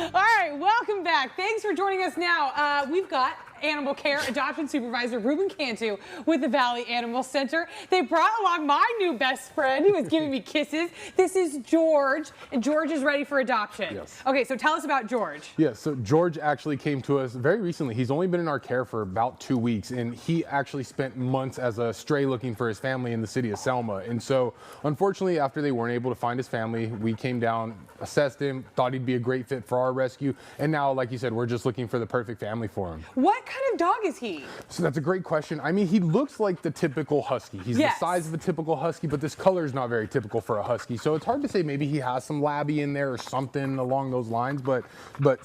All right, welcome back. Thanks for joining us now. We've got Animal Care Adoption Supervisor Ruben Cantu with the Valley Animal Center. They brought along my new best friend who is giving me kisses. This is George, and George is ready for adoption. Yes. Okay, so tell us about George. Yes, so George actually came to us very recently. He's only been in our care for about 2 weeks, and he actually spent months as a stray looking for his family in the city of Selma. And so, unfortunately, after they weren't able to find his family, we came down, assessed him, thought he'd be a great fit for our rescue, and now, like you said, we're just looking for the perfect family for him. What kind of dog is he? So that's a great question. I mean, he looks like the typical husky. He's the size of a typical husky, but this color is not very typical for a husky. So it's hard to say. Maybe he has some labby in there or something along those lines, but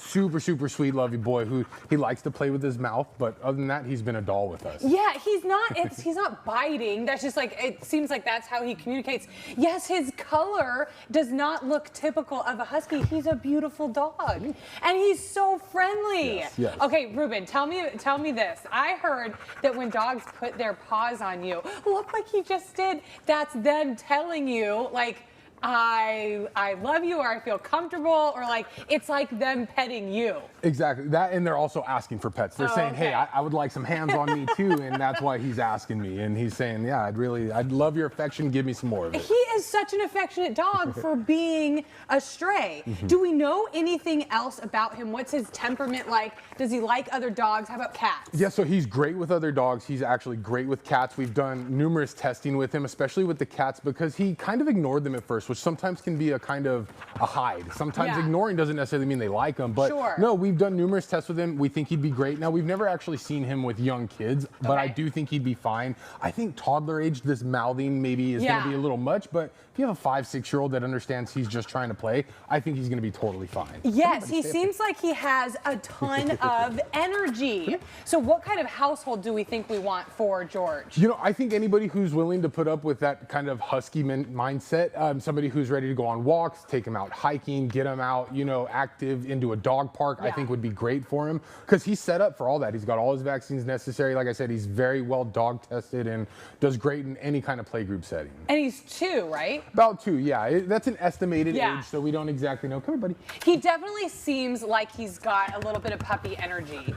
super, super sweet, lovely boy who he likes to play with his mouth. But other than that, he's been a doll with us. Yeah, he's not biting. That's just like, it seems like that's how he communicates. Yes, his color does not look typical of a husky. He's a beautiful dog, and he's so friendly. Yes. Okay, Ruben, tell me this. I heard that when dogs put their paws on you, look like he just did, that's them telling you, like, I love you, or I feel comfortable, or like it's like them petting you. Exactly that, and they're also asking for pets. They're saying, okay. "Hey, I would like some hands on me too," and that's why he's asking me. And he's saying, "Yeah, I'd love your affection. Give me some more of it." He is such an affectionate dog for being a stray. Do we know anything else about him? What's his temperament like? Does he like other dogs? How about cats? Yeah, so he's great with other dogs. He's actually great with cats. We've done numerous testing with him, especially with the cats, because he kind of ignored them at first, which sometimes can be a kind of a hide. Sometimes ignoring doesn't necessarily mean they like him, but no, we've done numerous tests with him. We think he'd be great. Now, we've never actually seen him with young kids, but I do think he'd be fine. I think toddler age, this mouthing maybe is going to be a little much, but if you have a 5-6-year-old that understands he's just trying to play, I think he's going to be totally fine. Yes, he seems like he has a ton of energy. So what kind of household do we think we want for George? You know, I think anybody who's willing to put up with that kind of husky mindset, somebody who's ready to go on walks, take him out hiking, get him out, you know, active into a dog park, I think would be great for him, because he's set up for all that. He's got all his vaccines necessary. Like I said, he's very well dog tested and does great in any kind of play group setting. And he's 2, right? About 2, yeah. That's an estimated age, so we don't exactly know. Come here, buddy. He definitely seems like he's got a little bit of puppy energy.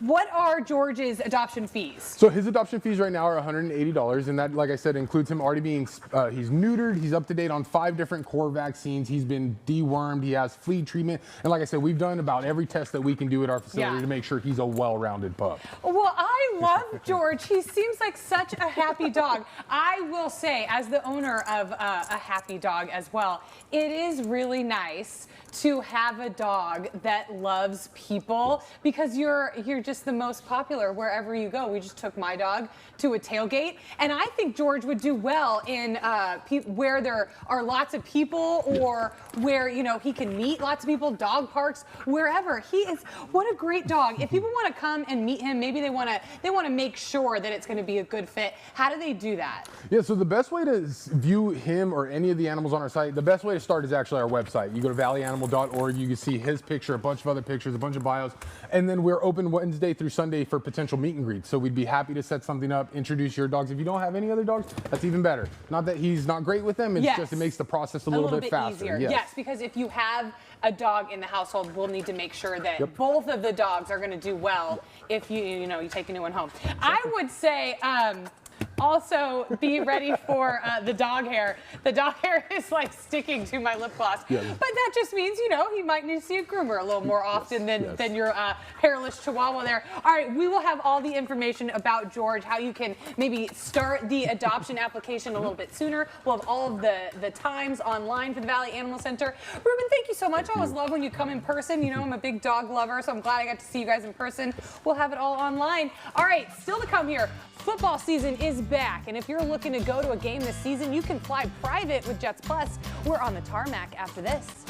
What are George's adoption fees? So his adoption fees right now are $180, and that, like I said, includes him already being, he's neutered, he's up to date on 5 different core vaccines, he's been dewormed, he has flea treatment, and like I said, we've done about every test that we can do at our facility to make sure he's a well-rounded pup. Well, I love George. He seems like such a happy dog. I will say, as the owner of a happy dog as well, it is really nice to have a dog that loves people, because you're just the most popular wherever you go. We just took my dog to a tailgate, and I think George would do well in where there are lots of people, or where, you know, he can meet lots of people, dog parks, wherever. He is, what a great dog. If people want to come and meet him, maybe they want to make sure that it's going to be a good fit. How do they do that? Yeah, so the best way to view him or any of the animals on our site, the best way to start is actually our website. You go to valleyanimal.org, you can see his picture, a bunch of other pictures, a bunch of bios, and then we're open Wednesday through Sunday for potential meet and greets. So we'd be happy to set something up, introduce your dogs. If you don't have any other dogs, that's even better. Not that he's not great with them, it's just it makes the process a little bit faster. Easier. Yes, because if you have a dog in the household, we'll need to make sure that both of the dogs are going to do well if you take a new one home. I would say also be ready for the dog hair. The dog hair is like sticking to my lip gloss. But that just means, you know, he might need to see a groomer a little more often than your hairless chihuahua there. All right, we will have all the information about George, how you can maybe start the adoption application a little bit sooner. We'll have all of the times online for the Valley Animal Center. Ruben, thank you so much. I always love when you come in person. You know, I'm a big dog lover, so I'm glad I got to see you guys in person. We'll have it all online. All right, still to come here. Football season is back, and if you're looking to go to a game this season, you can fly private with Jets Plus. We're on the tarmac after this.